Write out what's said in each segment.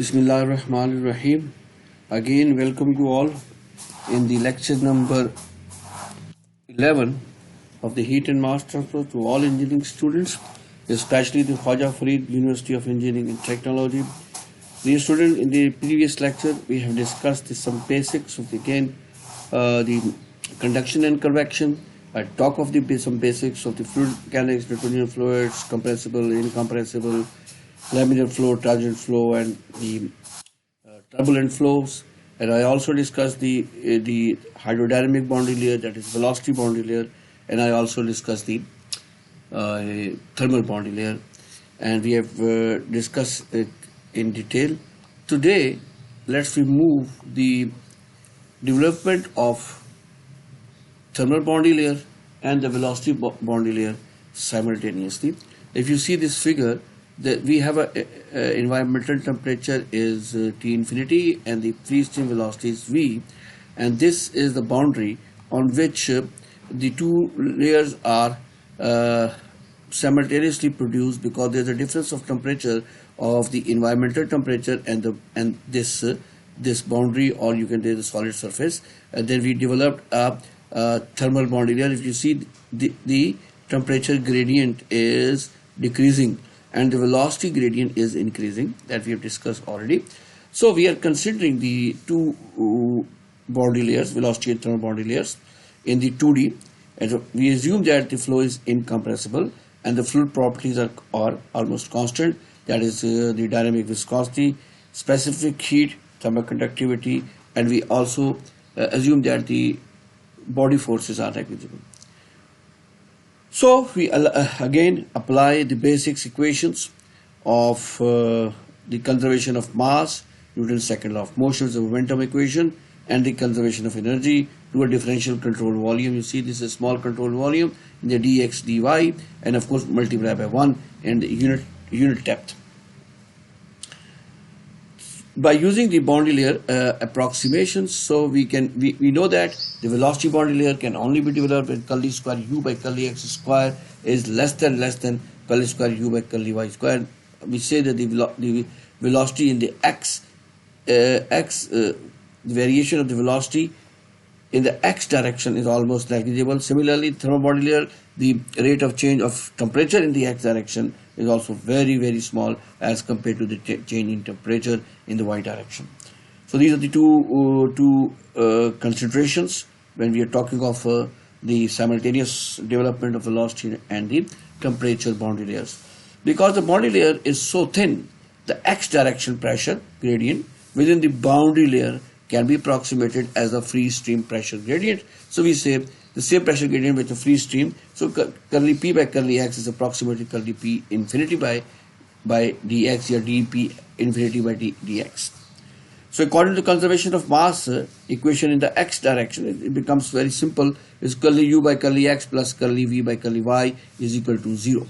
Bismillahirrahmanirrahim. Again, welcome you all in the lecture number 11 of the Heat and Mass Transfer to all engineering students, especially the Khwaja Farid University of Engineering and Technology. Dear students, in the previous lecture, we have discussed some basics of the conduction and convection. I talk of some basics of the fluid mechanics, Newtonian fluids, compressible, incompressible, laminar flow, transient flow, and the turbulent flows. And I also discussed the hydrodynamic boundary layer, that is velocity boundary layer, and I also discussed the thermal boundary layer, and we have discussed it in detail. Today, let's remove the development of thermal boundary layer and the velocity boundary layer simultaneously. If you see this figure, that we have a environmental temperature is T infinity and the free stream velocity is V, and this is the boundary on which the two layers are simultaneously produced, because there is a difference of temperature of the environmental temperature and this boundary, or you can say the solid surface, and then we developed a thermal boundary layer. If you see, the temperature gradient is decreasing and the velocity gradient is increasing, that we have discussed already. So we are considering the two boundary layers, velocity and thermal boundary layers, in the 2D, and we assume that the flow is incompressible and the fluid properties are almost constant, that is the dynamic viscosity, specific heat, thermal conductivity, and we also assume that the body forces are negligible. So we again apply the basic equations of the conservation of mass, Newton's second law of motion, the momentum equation, and the conservation of energy to a differential control volume. You see, this is small control volume in the dx dy, and of course multiply by 1 and the unit depth. By using the boundary layer approximations, so we know that the velocity boundary layer can only be developed when curly square u by curly x square is less than curly square u by curly y square. We say that the velocity in the the variation of the velocity in the x direction is almost negligible. Similarly, thermal boundary layer, the rate of change of temperature in the x direction is also very small as compared to the change in temperature in the y direction. So these are the two considerations when we are talking of the simultaneous development of velocity and the temperature boundary layers. Because the boundary layer is so thin, the x direction pressure gradient within the boundary layer can be approximated as a free stream pressure gradient. So we say the same pressure gradient with a free stream. So curly P by curly x is approximately curly P infinity by dx, or dP infinity by dx. So according to conservation of mass equation in the x direction, it becomes very simple. It's curly u by curly x plus curly v by curly y is equal to 0.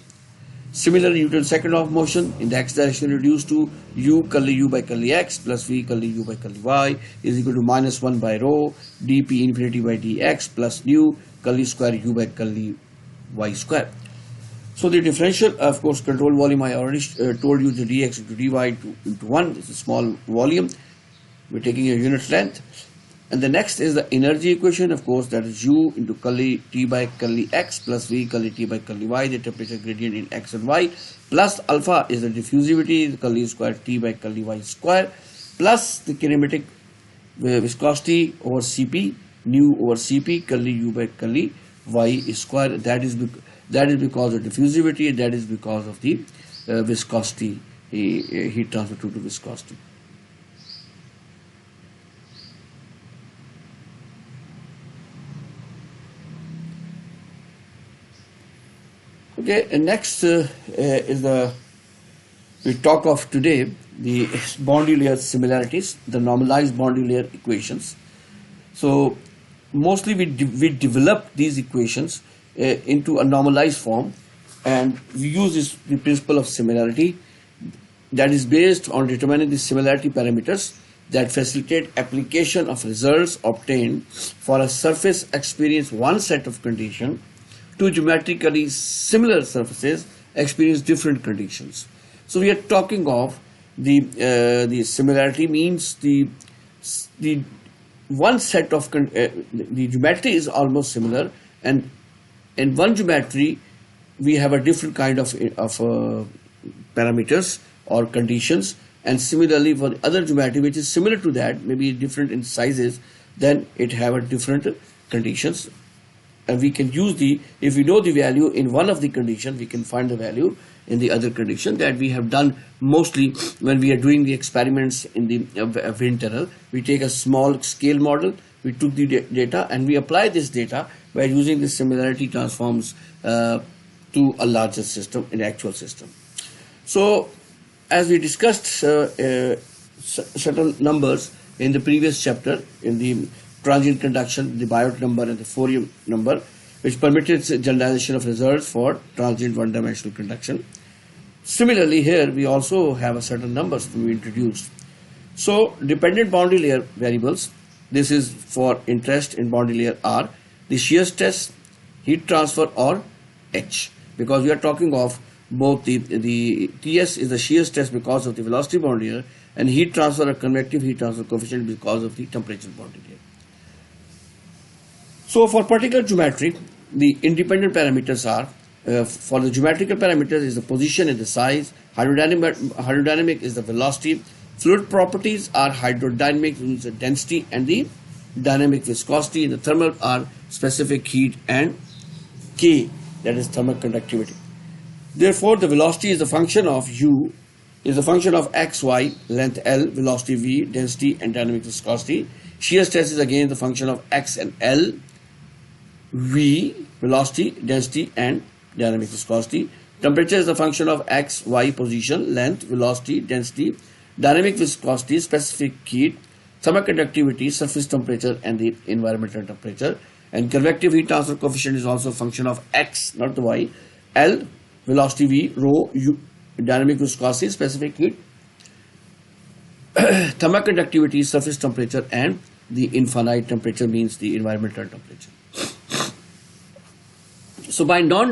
Similarly, Newton's second law of motion in the x direction reduced to u curly u by curly x plus v curly u by curly y is equal to minus 1 by rho dP infinity by dx plus nu curly square u by curly y square. So the differential, of course, control volume, I already told you, the dx into dy into 1. It's a small volume. We're taking a unit length. And the next is the energy equation, of course, that is u into curly t by curly x plus v curly t by curly y, the temperature gradient in x and y, plus alpha is the diffusivity, the curly square t by curly y square, plus the kinematic viscosity over Cp, nu over Cp, curly u by curly y square. That is because of diffusivity, that is because of the viscosity, heat transfer to viscosity. Okay, and next we talk of today the boundary layer similarities, the normalized boundary layer equations. So mostly we develop these equations into a normalized form, and we use the principle of similarity, that is based on determining the similarity parameters that facilitate application of results obtained for a surface experience one set of conditions to geometrically similar surfaces experience different conditions. So we are talking of the similarity means the one set of the geometry is almost similar, and in one geometry we have a different kind of parameters or conditions, and similarly for the other geometry which is similar to that, maybe different in sizes, then it have a different conditions. And we can use if we know the value in one of the conditions, we can find the value in the other condition. That we have done mostly when we are doing the experiments in the wind tunnel. We take a small scale model, we took the data and we apply this data by using the similarity transforms to a larger system, an actual system. So as we discussed certain numbers in the previous chapter, in the transient conduction, the Biot number and the Fourier number, which permitted generalization of results for transient one-dimensional conduction. Similarly, here we also have a certain numbers to be introduced. So, dependent boundary layer variables, this is for interest in boundary layer R, the shear stress, heat transfer or H, because we are talking of both the TS is the shear stress because of the velocity boundary layer, and heat transfer or convective heat transfer coefficient because of the temperature boundary layer. So for particular geometry, the independent parameters are, for the geometrical parameters is the position and the size, hydrodynamic is the velocity, fluid properties are hydrodynamic, means the density and the dynamic viscosity, and the thermal are specific heat and K, that is thermal conductivity. Therefore, the velocity is the function of U, is a function of x, y, length L, velocity V, density and dynamic viscosity. Shear stress is again the function of x and L, V, velocity, density and dynamic viscosity. Temperature is the function of x, y, position, length, velocity, density, dynamic viscosity, specific heat, thermal conductivity, surface temperature and the environmental temperature. And convective heat transfer coefficient is also a function of x, not the y, L, velocity V, rho, U, dynamic viscosity, specific heat, thermal conductivity, surface temperature and the infinite temperature means the environmental temperature. So by now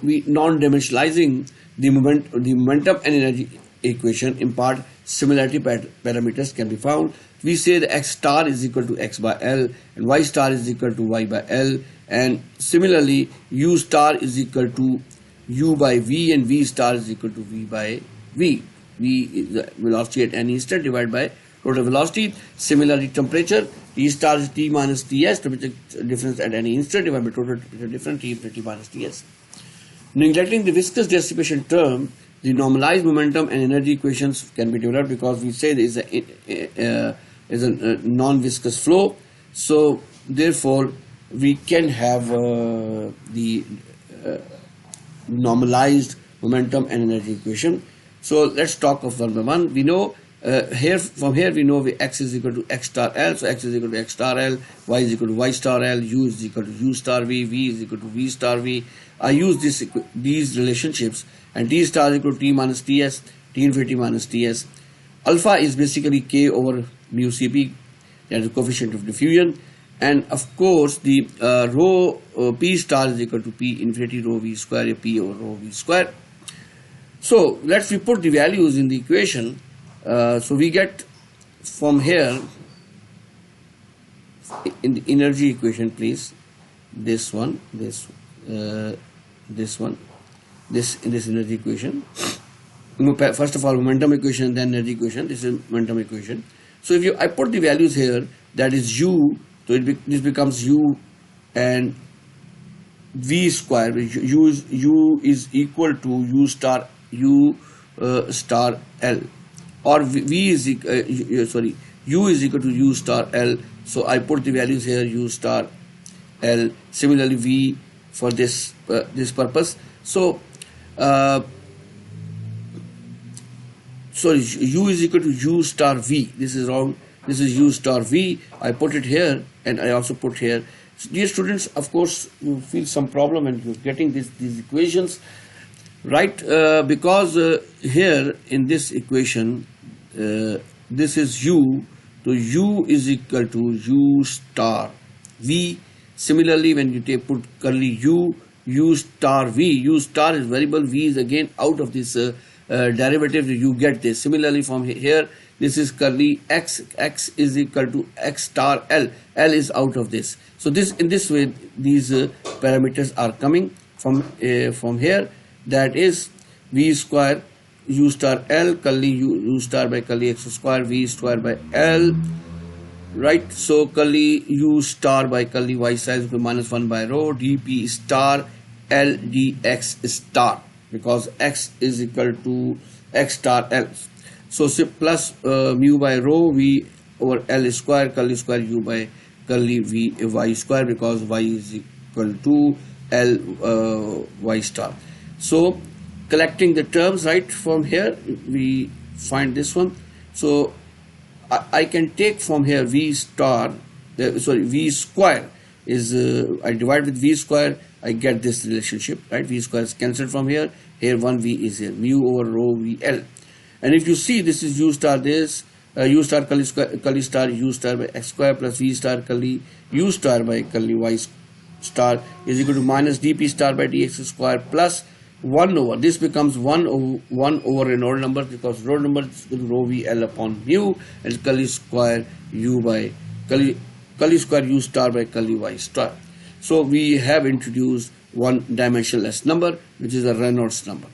we non-dimensionalizing the momentum and energy equation, in part similarity parameters can be found. We say the x star is equal to x by L and y star is equal to y by L, and similarly u star is equal to u by v and v star is equal to v by v. V is the velocity at any instant divided by total velocity. Similarly, temperature, T star is T minus Ts, temperature difference at any instant divided by total temperature difference, T minus Ts. Neglecting the viscous dissipation term, the normalized momentum and energy equations can be developed, because we say there is a non-viscous flow. So therefore, we can have the normalized momentum and energy equation. So let's talk of one by one. We know from here we know x is equal to x star L, so x is equal to x star L, y is equal to y star L, u is equal to u star v, v is equal to v star v. I use these relationships, and t star is equal to t minus ts, t infinity minus ts. Alpha is basically k over mu cp, that is the coefficient of diffusion, and of course the rho p star is equal to p infinity rho v square, p over rho v square. So let's we put the values in the equation. So we get from here in the energy equation, please, this one, this one, this in this energy equation. First of all, momentum equation, then energy equation. This is momentum equation. So if I put the values here, that is u. So this becomes u and v square. U is equal to u star L, or u is equal to u star L. So I put the values here, u star L. Similarly, v for this purpose. So sorry, u is equal to u star v. This is wrong. This is u star v. I put it here, and I also put here. So dear students, of course, you feel some problem and you're getting these equations right, because here in this equation, this is u, so u is equal to u star v. Similarly, when you put curly u star v, u star is variable, v is again out of this derivative, you get this. Similarly from here, this is curly x is equal to x star L. L is out of this. So this, in this way, these parameters are coming from here. That is v square u star L curly u star by curly x square v square by L, right? So curly u star by curly y star is equal to minus 1 by rho dp star L dx star, because x is equal to x star L. So plus mu by rho v over L square curly square u by curly v y square, because y is equal to L y star. So collecting the terms, right, from here we find this one. So I can take from here v star, v square is I divide with v square, I get this relationship, right? V square is cancelled from here. Here 1v is here, mu over rho v L. And if you see, this is u star, this u star curly star u star by x square plus v star curly u star by curly y star is equal to minus dp star by dx square plus 1 over, this becomes 1 over Reynolds number, because Reynolds number is equal to rho v L upon mu, and curly square u by curly square u star by curly y star. So we have introduced one dimensionless number, which is a Reynolds number.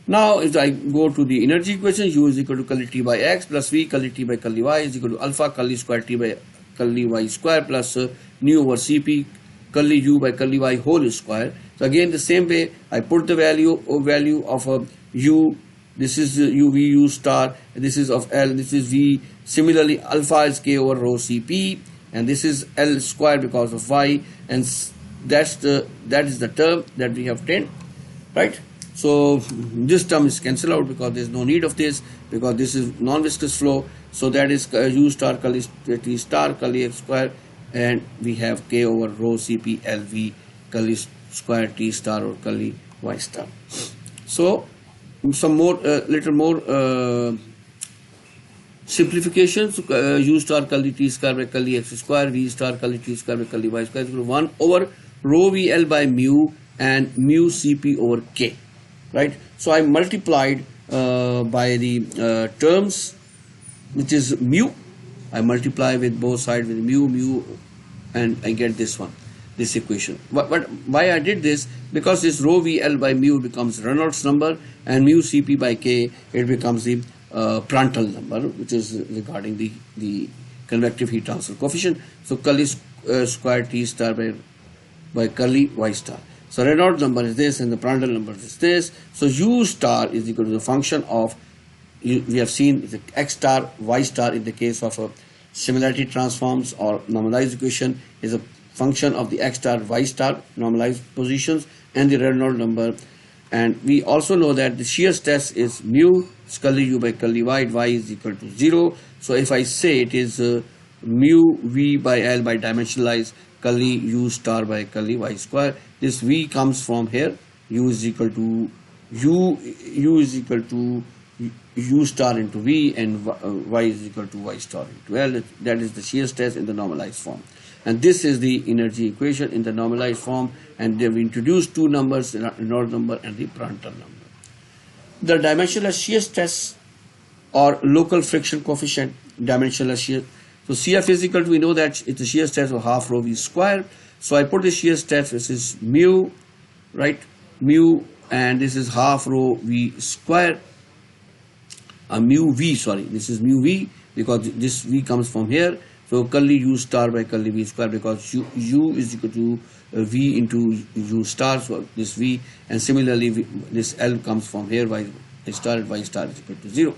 Now if I go to the energy equation, u is equal to curly t by x plus v curly t by curly y is equal to alpha curly square t by curly y square plus nu over cp curly u by curly y whole square. So again the same way, I put the value of u, this is u v u star, and this is of L, this is v. Similarly alpha is k over rho cp, and this is L square because of y, and that is the term that we have obtained, right? So this term is cancelled out because there is no need of this, because this is non-viscous flow. So that is u star curly t star curly x square, and we have k over rho cp lv curly square t star or curly y star. So some more little more simplifications. U star curly t square by curly x square, v star curly t square by curly y square is equal to 1 over rho v L by mu and mu cp over k, right? So I multiplied by the terms, which is mu. I multiply with both sides with mu, and I get this one, this equation. But why I did this? Because this rho v L by mu becomes Reynolds number, and mu cp by k, it becomes the Prandtl number, which is regarding the convective heat transfer coefficient. So curly square t star by curly y star. So Reynolds number is this, and the Prandtl number is this. So u star is equal to the function of, we have seen the x star y star in the case of similarity transforms or normalized equation is a function of the x star y star normalized positions and the Reynolds number. And we also know that the shear stress is mu curly u by curly y is equal to 0. So if I say it is mu v by L by dimensionalized curly u star by curly y square, this v comes from here, u is equal to u star into v, and y is equal to y star into L. That is the shear stress in the normalized form. And this is the energy equation in the normalized form, and they have introduced two numbers, the Reynolds number and the Prandtl number. The dimensionless shear stress or local friction coefficient, dimensionless shear. So CF is equal to, we know that it's a shear stress of half rho v square. So I put the shear stress, this is mu, right? Mu, and this is half rho v square. Mu v, sorry, this is mu v, because this v comes from here. So curly u star by curly v square, because u is equal to v into u star, so this v, and similarly this L comes from here, y star and y star is equal to 0.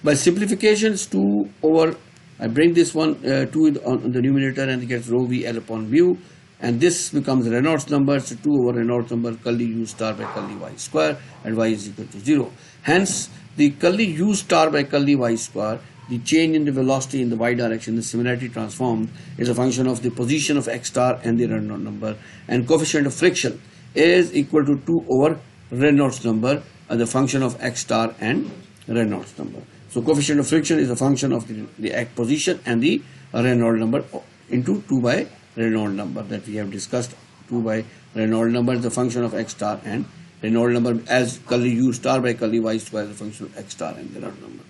By simplification, it's 2 over, I bring this one 2 on the numerator, and it gets rho v L upon mu, and this becomes Reynolds number, so 2 over Reynolds number curly u star by curly y square, and y is equal to 0. Hence the curly u star by curly y square, the change in the velocity in the y direction, the similarity transformed, is a function of the position of x star and the Reynolds number, and coefficient of friction is equal to 2 over Reynolds number as a function of x star and Reynolds number. So coefficient of friction is a function of the x position and the Reynolds number into 2 by Reynolds number that we have discussed. 2 by Reynolds number is the function of x star and Reynolds number as curly u star by curly y square is a function of x star and Reynolds number.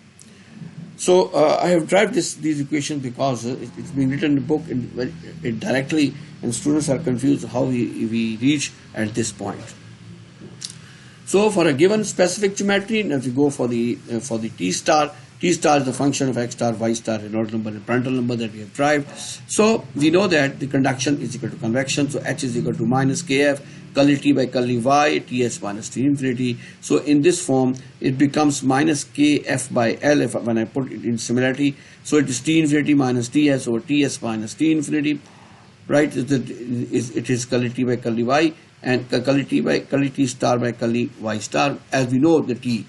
So I have derived these equations because it's been written in the book directly, and students are confused how we reach at this point. So for a given specific geometry, if we go for the T star is the function of x star, y star, Reynolds number, and Prandtl number that we have derived. So we know that the conduction is equal to convection. So H is equal to minus Kf, curly T by curly y, Ts minus T infinity. So in this form, it becomes minus Kf by L when I put it in similarity. So it is T infinity minus Ts over Ts minus T infinity, right? It is curly T by curly y and curly T star by curly y star. As we know, the T.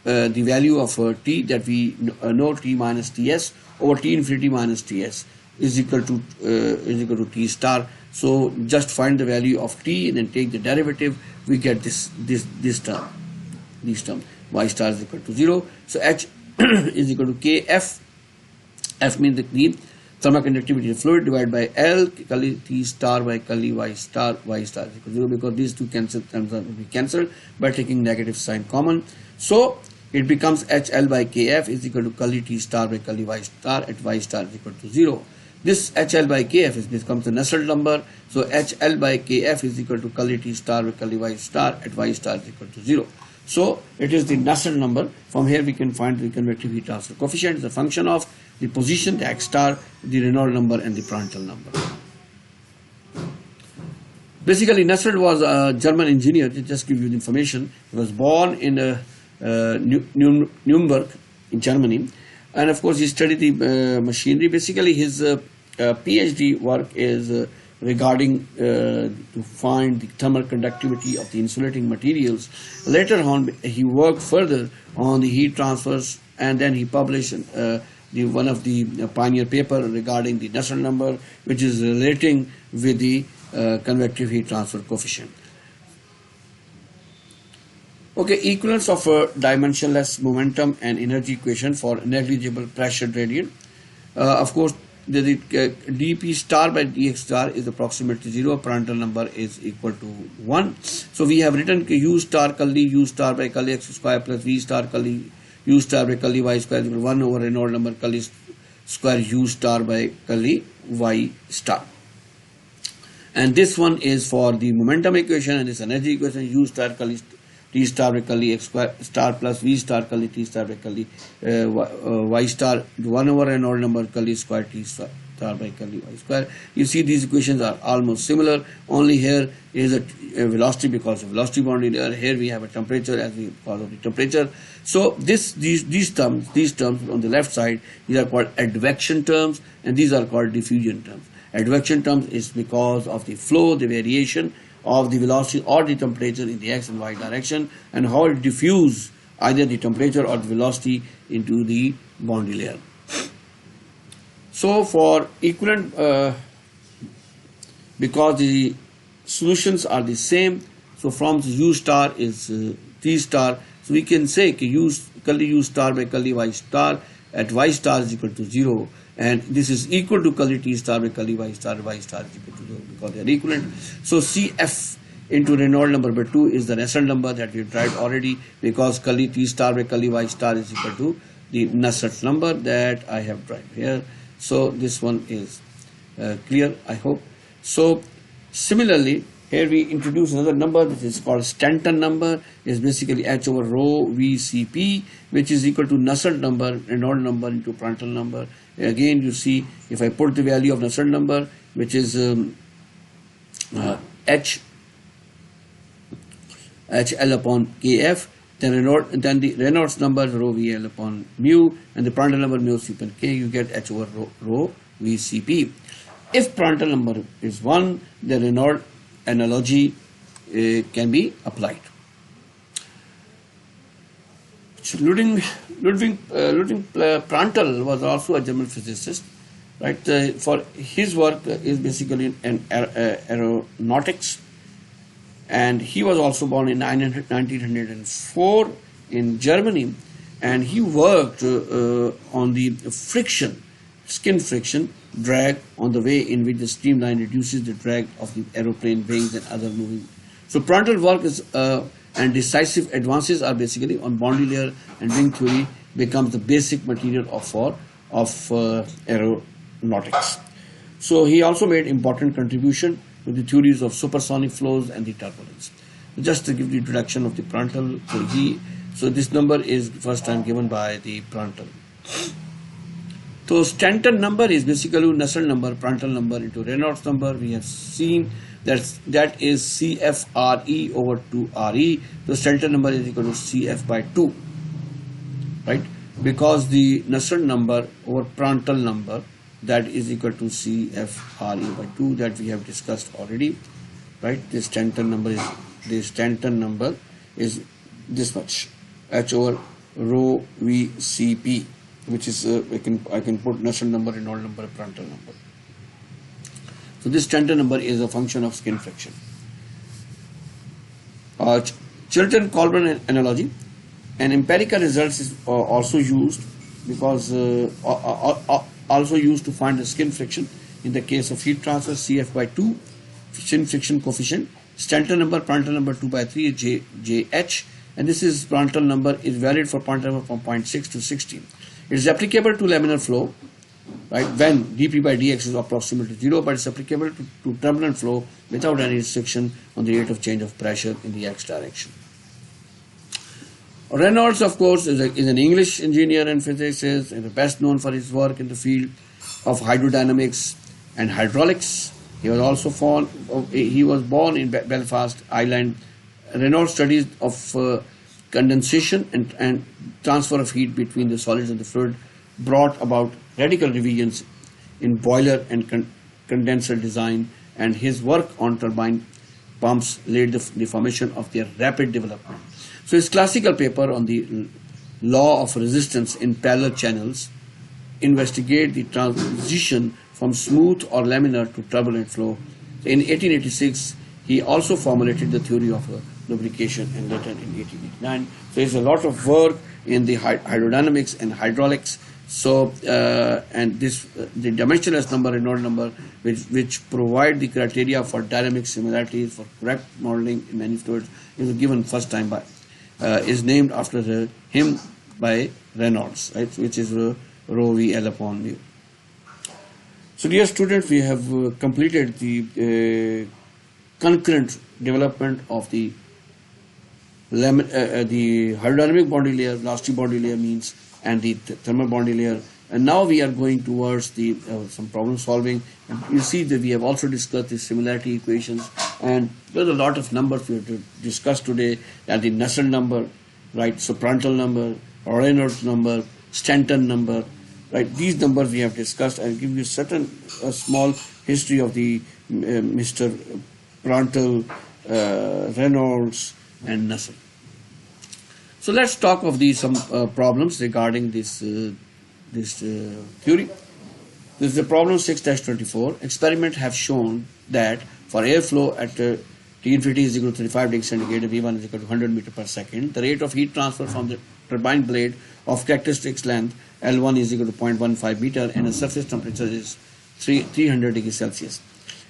The value of T that we know, T minus Ts over T infinity minus Ts is equal to T star. So just find the value of T and then take the derivative. We get this term. Y star is equal to 0. So H is equal to Kf. F means the thermal conductivity of fluid divided by L, curly T star by curly y star is equal to 0, because these two terms will be cancelled by taking negative sign common. So it becomes HL by Kf is equal to curly T star by curly y star at y star is equal to 0. This HL by Kf becomes the Nusselt number. So HL by Kf is equal to curly T star by curly y star at y star is equal to 0. So it is the Nusselt number. From here we can find the convective heat transfer coefficient is a function of the position, the x star, the Reynolds number, and the Prandtl number. Basically, Nusselt was a German engineer. To just give you the information, he was born in Nuremberg in Germany, and of course he studied the machinery. Basically, his PhD work is regarding to find the thermal conductivity of the insulating materials. Later on, he worked further on the heat transfers, and then he published one of the pioneer paper regarding the Nusselt number, which is relating with the convective heat transfer coefficient. Okay, equivalence of a dimensionless momentum and energy equation for negligible pressure gradient. Of course, the dp star by dx star is approximately 0. Prandtl number is equal to 1. So we have written u star curly u star by curly x square plus v star curly u star by curly y square is equal to 1 over Reynolds number curly square u star by curly y star. And this one is for the momentum equation, and this energy equation u star curly T star by curly x star plus V star curly T star by curly y star 1 over Reynolds number curly square T star by curly y square. You see these equations are almost similar, only here is a velocity because of velocity boundary layer. Here we have a temperature because of the temperature. So these terms on the left side, these are called advection terms, and these are called diffusion terms. Advection terms is because of the flow, the variation of the velocity or the temperature in the x and y direction, and how it diffuse either the temperature or the velocity into the boundary layer. So for equivalent, because the solutions are the same, so from u star is T star, so we can say curly u star by curly y star at y star is equal to 0, and this is equal to curly T star by curly y star is equal to 0 because they are equivalent. So CF into Reynolds number by 2 is the Nusselt number that we have tried already, because curly T star by curly y star is equal to the Nusselt number that I have tried here. So this one is clear, I hope. So similarly, here we introduce another number which is called Stanton number. Is basically H over rho VCP, which is equal to Nusselt number, Reynolds number into Prandtl number. Again, you see, if I put the value of Nusselt number, which is HL upon KF, then the Reynolds number rho VL upon mu, and the Prandtl number mu C upon K, you get H over rho VCP. If Prandtl number is 1, the Reynolds analogy can be applied. Ludwig Prandtl was also a German physicist, right? For his work is basically in aeronautics, and he was also born in 1904 in Germany, and he worked on the skin friction drag on the way in which the streamline reduces the drag of the aeroplane wings and other moving. So Prandtl work is and decisive advances are basically on boundary layer, and ring theory becomes the basic material of aeronautics. So he also made important contribution to the theories of supersonic flows and the turbulence. Just to give the introduction of the Prandtl, so this number is first time given by the Prandtl. So Stanton number is basically Nusselt number, Prandtl number into Reynolds number. We have seen that is CFRE over 2RE. The Stanton number is equal to CF by 2, right? Because the Nusselt number over Prandtl number, that is equal to CFRE by 2, that we have discussed already, right? The Stanton number is this much, H over rho VCP, which is I can put Nusselt number, Reynolds number, Prandtl number. So this Stanton number is a function of skin friction. Chiltern-Colburn analogy, and empirical results is also used because also used to find the skin friction in the case of heat transfer. CF by 2 skin friction coefficient. Stanton number, Prandtl number 2 by 3 is JH, and this is Prandtl number is valid for Prandtl number from 0.6 to 16. It is applicable to laminar flow, right, when dP by dx is approximately 0, but it's applicable to turbulent flow without any restriction on the rate of change of pressure in the x direction. Reynolds, of course, is an English engineer and physicist, and best known for his work in the field of hydrodynamics and hydraulics. He was also born in Belfast, Ireland. Reynolds' studies of condensation and transfer of heat between the solids and the fluid brought about radical revisions in boiler and condenser design, and his work on turbine pumps laid the formation of their rapid development. So his classical paper on the law of resistance in parallel channels investigate the transition from smooth or laminar to turbulent flow. In 1886, he also formulated the theory of lubrication, and later in 1889. So there's a lot of work in the hydrodynamics and hydraulics. So and this the dimensionless number and node number, which provide the criteria for dynamic similarities for correct modeling in many fluids, is given first time by is named after him by Reynolds, right, which is rho v L upon mu. So dear students, we have completed the concurrent development of the hydrodynamic boundary layer, velocity boundary layer means, and the thermal boundary layer. And now we are going towards the some problem solving. And you see that we have also discussed the similarity equations, and there's a lot of numbers we have to discuss today, and the Nusselt number, right? So Prandtl number, Reynolds number, Stanton number, right? These numbers we have discussed. I'll give you a small history of the Mr. Prandtl, Reynolds, and Nusselt. So let's talk of some problems regarding this theory. This is the problem 6-24. Experiments have shown that for airflow at T infinity is equal to 35 degrees centigrade and V1 is equal to 100 meters per second, the rate of heat transfer from the turbine blade of characteristic length L1 is equal to 0.15 meter, and the surface temperature is 300 degrees Celsius.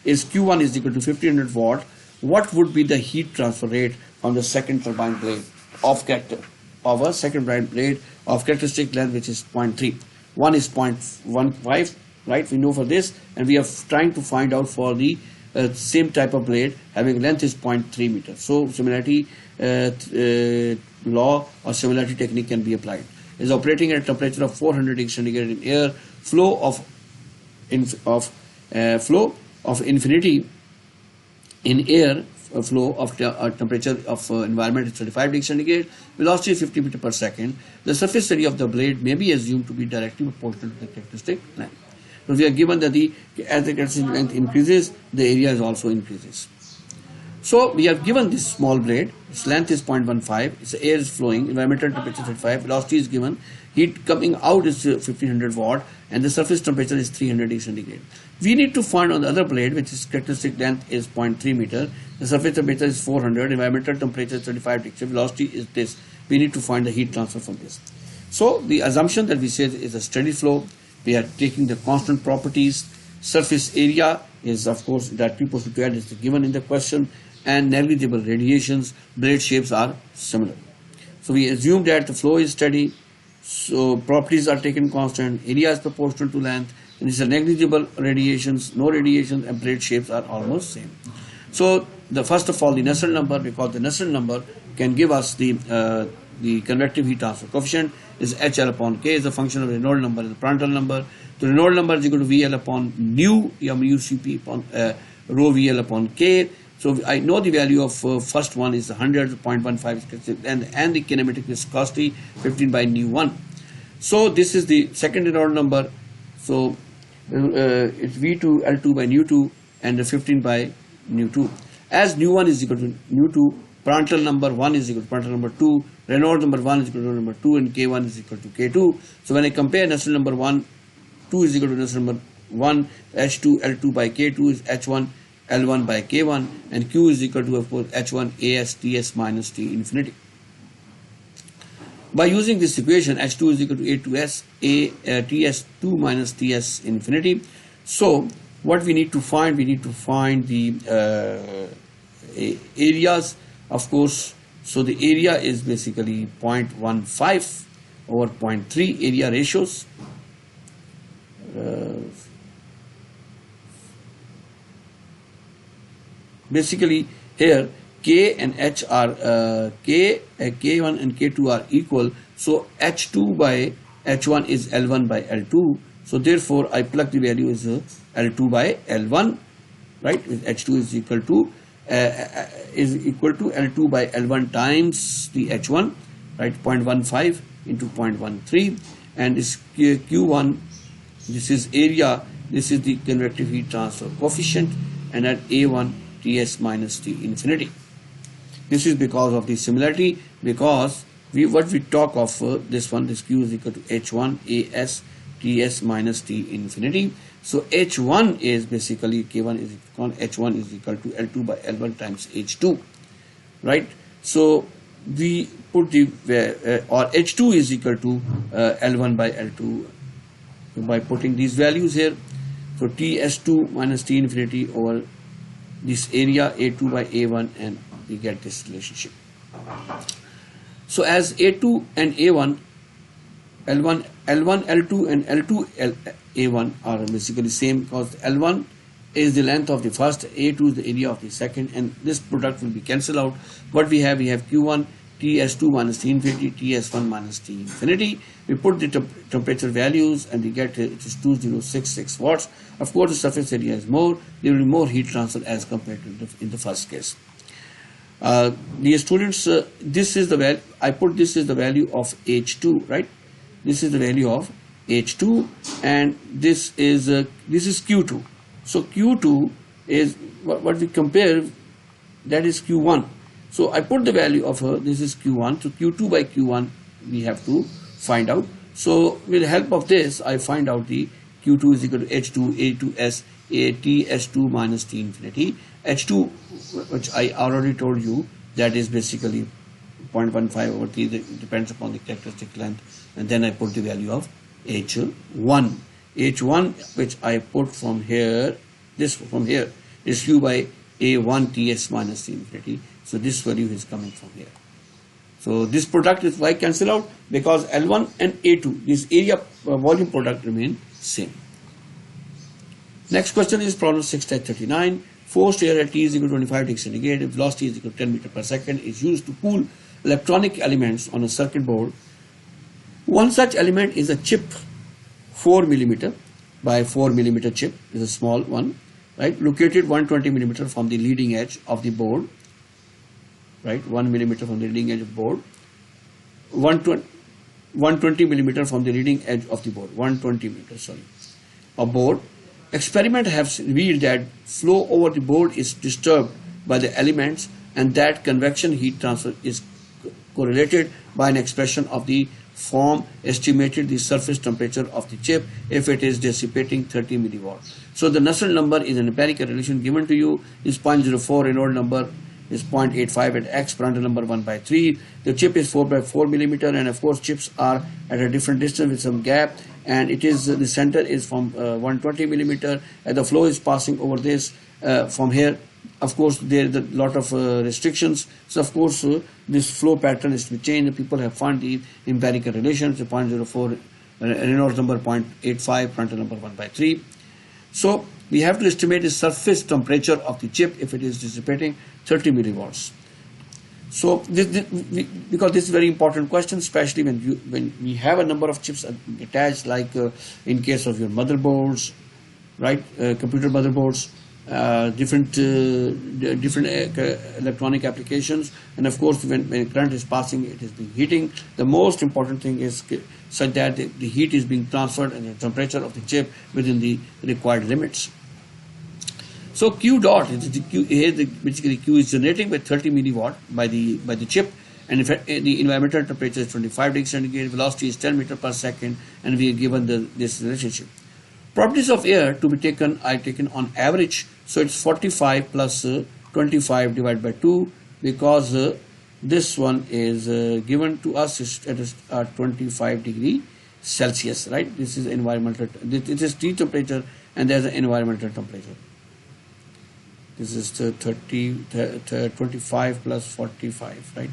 Is Q1 is equal to 1500 watt. What would be the heat transfer rate from the second turbine blade of characteristic length, which is 0.3. One is 0.15, right? We know for this, and we are trying to find out for the same type of blade having length is 0.3 meters. So similarity law or similarity technique can be applied. Is operating at a temperature of 400 degrees centigrade in air, flow of infinity in air, flow of temperature of environment is 35 degrees centigrade, velocity is 50 meters per second. The surface area of the blade may be assumed to be directly proportional to the characteristic length. So we are given that as the characteristic length increases, the area also increases. So we have given this small blade, its length is 0.15, its air is flowing, environmental temperature 35, velocity is given, heat coming out is 1500 watt, and the surface temperature is 300 degrees centigrade. We need to find on the other blade, which is characteristic length is 0.3 meter, the surface temperature is 400, environmental temperature is 35 degrees, velocity is this. We need to find the heat transfer from this. So the assumption that we say is a steady flow. We are taking the constant properties. Surface area is, of course, that P equals to 2 is given in the question. and negligible radiations. Blade shapes are similar. So we assume that the flow is steady, so properties are taken constant, area is proportional to length, and these are negligible radiations, no radiations, and blade shapes are almost same. So the first of all, the Nusselt number, because the Nusselt number can give us the convective heat transfer coefficient is HL upon K is a function of Reynolds number and the Prandtl number. The Reynolds number is equal to VL upon nu, or mu Cp upon rho VL upon K. So I know the value of first one is 100, 0.15, and the kinematic viscosity 15 by nu 1. So this is the second Reynolds number. So it's V2 L2 by nu 2 and 15 by nu 2. As nu 1 is equal to nu 2, Prandtl number 1 is equal to Prandtl number 2, Reynolds number 1 is equal to Reynolds number 2, and K1 is equal to K2. So when I compare Nusselt number 1, 2 is equal to Nusselt number 1, H2 L2 by K2 is H1 L1 by K1, and Q is equal to, of course, H1 AS TS minus T infinity. By using this equation, H2 is equal to A2S TS2 minus TS infinity. So what we need to find the areas, of course. So the area is basically 0.15 over 0.3 area ratios. Basically here K and H are K1 and K2 are equal, so H2 by H1 is L1 by L2. So therefore I plug the value is L2 by L1, right? H2 is equal to L2 by L1 times the H1, right? 0.15 into 0.13, and this Q1, this is area, this is the convective heat transfer coefficient, and at A1 Ts minus T infinity. This is because of the similarity, because what we talk of this one, this Q is equal to H1 AS Ts minus T infinity. So H1 is basically K1 is equal to H1 is equal to L2 by L1 times H2, right? So we put the or H2 is equal to L1 by L2 by putting these values here. So Ts2 minus T infinity over this area A2 by A1, and we get this relationship. So as A2 and A1, L1 L2 and L2 A1 are basically same, because L1 is the length of the first, A2 is the area of the second, and this product will be cancelled out. What we have Q1 Ts2 minus T infinity, Ts1 minus T infinity. We put the temperature values and we get it is 2066 watts. Of course the surface area is more, there will be more heat transfer as compared to in the first case. Dear students, this is the value, I put this is the value of H2, right? This is the value of H2, and this is Q2. So Q2 is what we compare, that is Q1. So I put the value of this is Q1, so Q2 by Q1 we have to find out. So with the help of this, I find out the Q2 is equal to H2 A2S Ts2 minus T infinity. H2, which I already told you, that is basically 0.15 over T, depends upon the characteristic length, and then I put the value of H1. H1, which I put from here, this from here is Q by A1 Ts minus T infinity. So this value is coming from here. So this product is why cancel out, because L1 and A2, this area volume product remain same. Next question is problem 6-39. Forced air at T is equal to 25 degrees centigrade, velocity is equal to 10 meters per second, is used to cool electronic elements on a circuit board. One such element is a chip 4 millimeter by 4 millimeter chip, is a small one, right, located 120 millimeter from the leading edge of the board, right, 1 millimeter from the leading edge of the board, 120 millimeter from the leading edge of the board, 120 meters, sorry, of board. Experiment has revealed that flow over the board is disturbed by the elements, and that convection heat transfer is correlated by an expression of the form estimated the surface temperature of the chip if it is dissipating 30 milliwatt. So the Nusselt number is an empirical relation given to you, is 0.04, Reynolds number is 0.85 at X, Prandtl number 1 by 3. The chip is 4 by 4 millimeter, and of course chips are at a different distance with some gap, and it is the center is from 120 millimeter, and the flow is passing over this from here Of course, there is a lot of restrictions. So, of course, this flow pattern is to be changed. People have found the empirical relations, 0.04, Reynolds number 0.85, Prandtl number 1/3. So, we have to estimate the surface temperature of the chip if it is dissipating 30 millivolts. So, because this is a very important question, especially when we have a number of chips attached, like in case of your motherboards, right, computer motherboards, different electronic applications, and of course when current is passing, it is being heating. The most important thing is such that the heat is being transferred and the temperature of the chip within the required limits. So Q dot is the Q here. Basically, Q is generating by 30 milliwatt by the chip, and if the environmental temperature is 25 degrees centigrade, velocity is 10 meters per second, and we are given this relationship. Properties of air to be taken are taken on average, so it's 45 plus 25 divided by 2, because this one is given to us at 25 degree Celsius, right? This is environmental. This is T temperature, and there's an environmental temperature. This is 25 plus 45, right?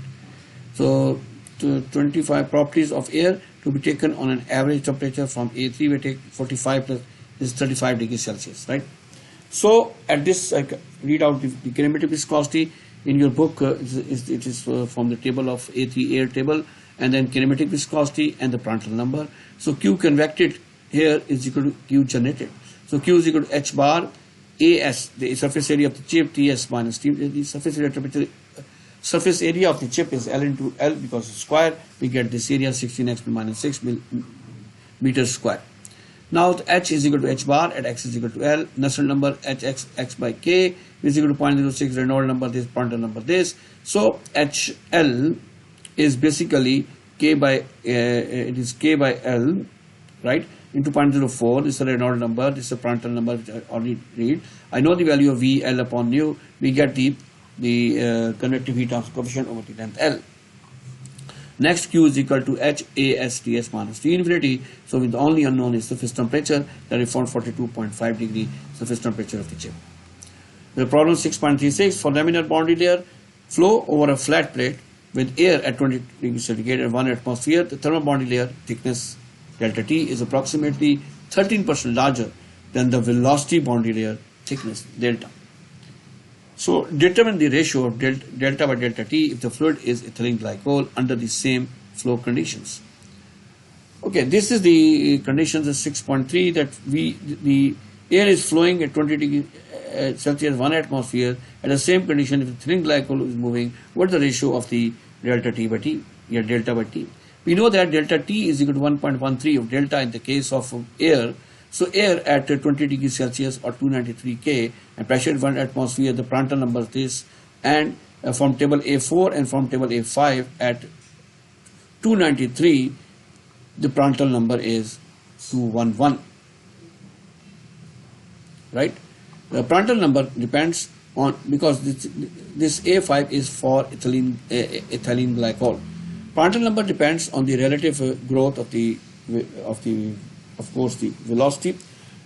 So 25 properties of air to be taken on an average temperature from A3, we take 45 plus is 35 degrees Celsius, right? So at this, I read out the kinematic viscosity in your book. It is from the table of A3 air table, and then kinematic viscosity and the Prandtl number. So Q convected here is equal to Q generated. So Q is equal to H bar AS, the surface area of the chip, TS minus T. The surface area temperature, surface area of the chip is L into L, because it's square. We get this area 16x minus 6 meters square. Now the H is equal to H bar at X is equal to L. Nusselt number Hx X by K is equal to 0.06. Reynolds number this, Prandtl number this. So HL is basically K by it is K by L, right? Into 0.04. This is a Reynolds number. This is a Prandtl number which I already read. I know the value of V L upon nu. We get the convective heat transfer coefficient over the length L. Next, Q is equal to H AS TS minus T infinity. So with the only unknown is surface temperature, that is found 42.5 degree surface temperature of the chip. The problem 6.36 for laminar boundary layer flow over a flat plate with air at 20 degrees centigrade and 1 atmosphere. The thermal boundary layer thickness delta T is approximately 13% larger than the velocity boundary layer thickness delta. So determine the ratio of delta by delta T if the fluid is ethylene glycol under the same flow conditions. Okay, this is the conditions of 6.3, that the air is flowing at 20 degrees Celsius 1 atmosphere at the same condition. If ethylene glycol is moving, what is the ratio of the delta T by T? Yeah, delta by T. We know that delta T is equal to 1.13 of delta in the case of air. So air at 20 degrees Celsius or 293 K and pressure at 1 atmosphere, the Prandtl number is this, and from table A4 and from table A5 at 293, the Prandtl number is 211, right? The Prandtl number depends on, because this A5 is for ethylene glycol. Prandtl number depends on the relative growth of course the velocity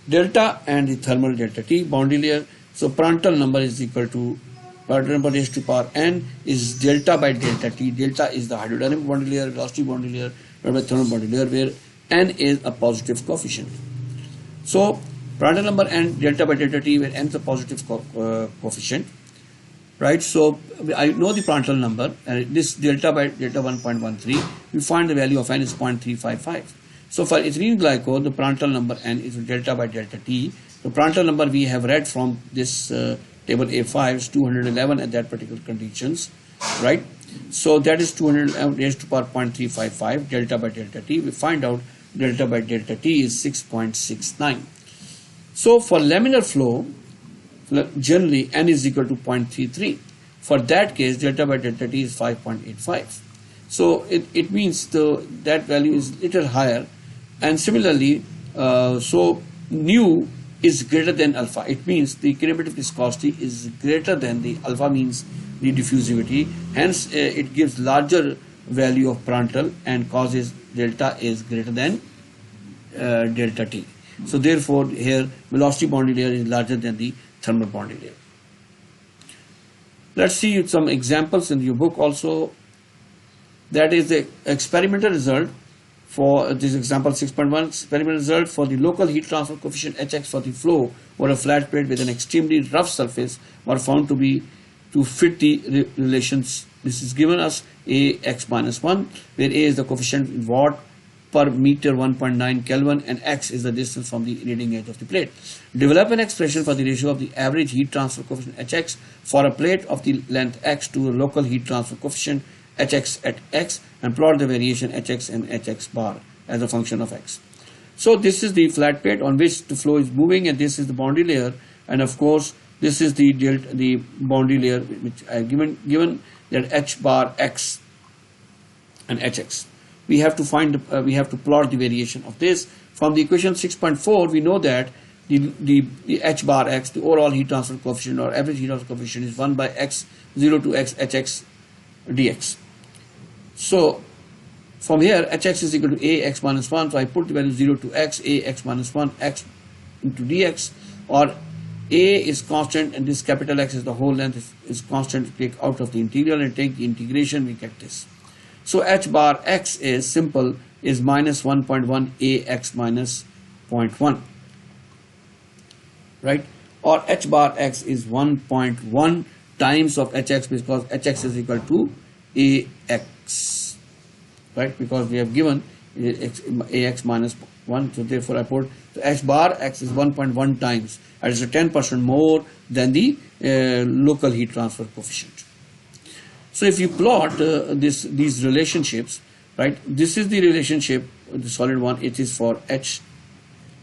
delta and the thermal delta T boundary layer. So Prandtl number is equal to Prandtl number raised to power n is delta by delta T. Delta is the hydrodynamic boundary layer, velocity boundary layer, by thermal boundary layer, where n is a positive coefficient. So Prandtl number and delta by delta T, where n is a positive coefficient, right? So I know the Prandtl number, and this delta by delta 1.13. We find the value of n is 0.355. So for ethylene glycol, the Prandtl number n is delta by delta T. The Prandtl number we have read from this table A5 is 211 at that particular conditions, right? So that is 211 raised to power 0.355 delta by delta T. We find out delta by delta T is 6.69. So for laminar flow, generally n is equal to 0.33. For that case, delta by delta T is 5.85. So it means that value is little higher. And similarly, so nu is greater than alpha. It means the kinematic viscosity is greater than the alpha, means the diffusivity. Hence, it gives larger value of Prandtl and causes delta is greater than delta T. So therefore, here velocity boundary layer is larger than the thermal boundary layer. Let's see some examples in your book also. That is the experimental result for this example 6.1. Experimental result for the local heat transfer coefficient Hx for the flow over a flat plate with an extremely rough surface were found to fit the relations. This is given us Ax minus 1, where A is the coefficient in watt per meter 1.9 Kelvin and x is the distance from the leading edge of the plate. Develop an expression for the ratio of the average heat transfer coefficient Hx for a plate of the length x to a local heat transfer coefficient Hx at x and plot the variation Hx and Hx bar as a function of x. So this is the flat plate on which the flow is moving, and this is the boundary layer, and of course this is the boundary layer which I have given that h bar x and hx. We have to find we have to plot the variation of this. From the equation 6.4 we know that the h bar x, the overall heat transfer coefficient or average heat transfer coefficient, is 1 by x 0 to x hx dx. So from here hx is equal to ax minus 1, so I put the value 0 to x, ax minus 1, x into dx, or a is constant and this capital X is the whole length is constant. Take out of the integral and take the integration, we get this. So h bar x is simple, is minus 1.1 ax minus 0.1, right? Or h bar x is 1.1 times of hx, because hx is equal to ax, right? Because we have given ax minus 1, so therefore I put so h bar x is 1.1 times, and it's 10% more than the local heat transfer coefficient. So if you plot these relationships, right, this is the relationship, the solid one, it is for h,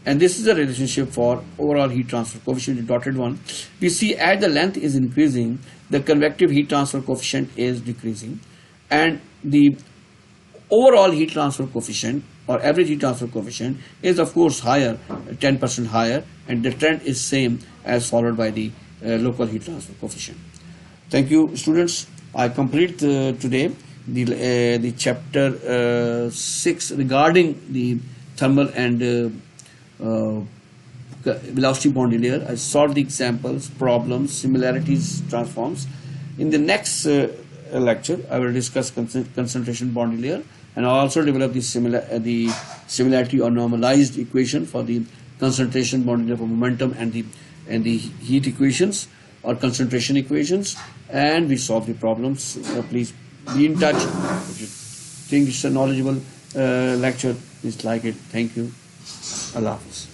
and this is the relationship for overall heat transfer coefficient, the dotted one. We see as the length is increasing, the convective heat transfer coefficient is decreasing, and the overall heat transfer coefficient or average heat transfer coefficient is of course higher, 10% higher, and the trend is same as followed by the local heat transfer coefficient. Thank you, students. I complete today the chapter 6 regarding the thermal and velocity boundary layer. I solved the examples, problems, similarities, transforms. In the next lecture, I will discuss concentration boundary layer, and I also develop the similarity or normalized equation for the concentration boundary layer for momentum and the heat equations or concentration equations, and we solve the problems. Please be in touch. If you think it's a knowledgeable lecture, please like it. Thank you. Allah Hafiz.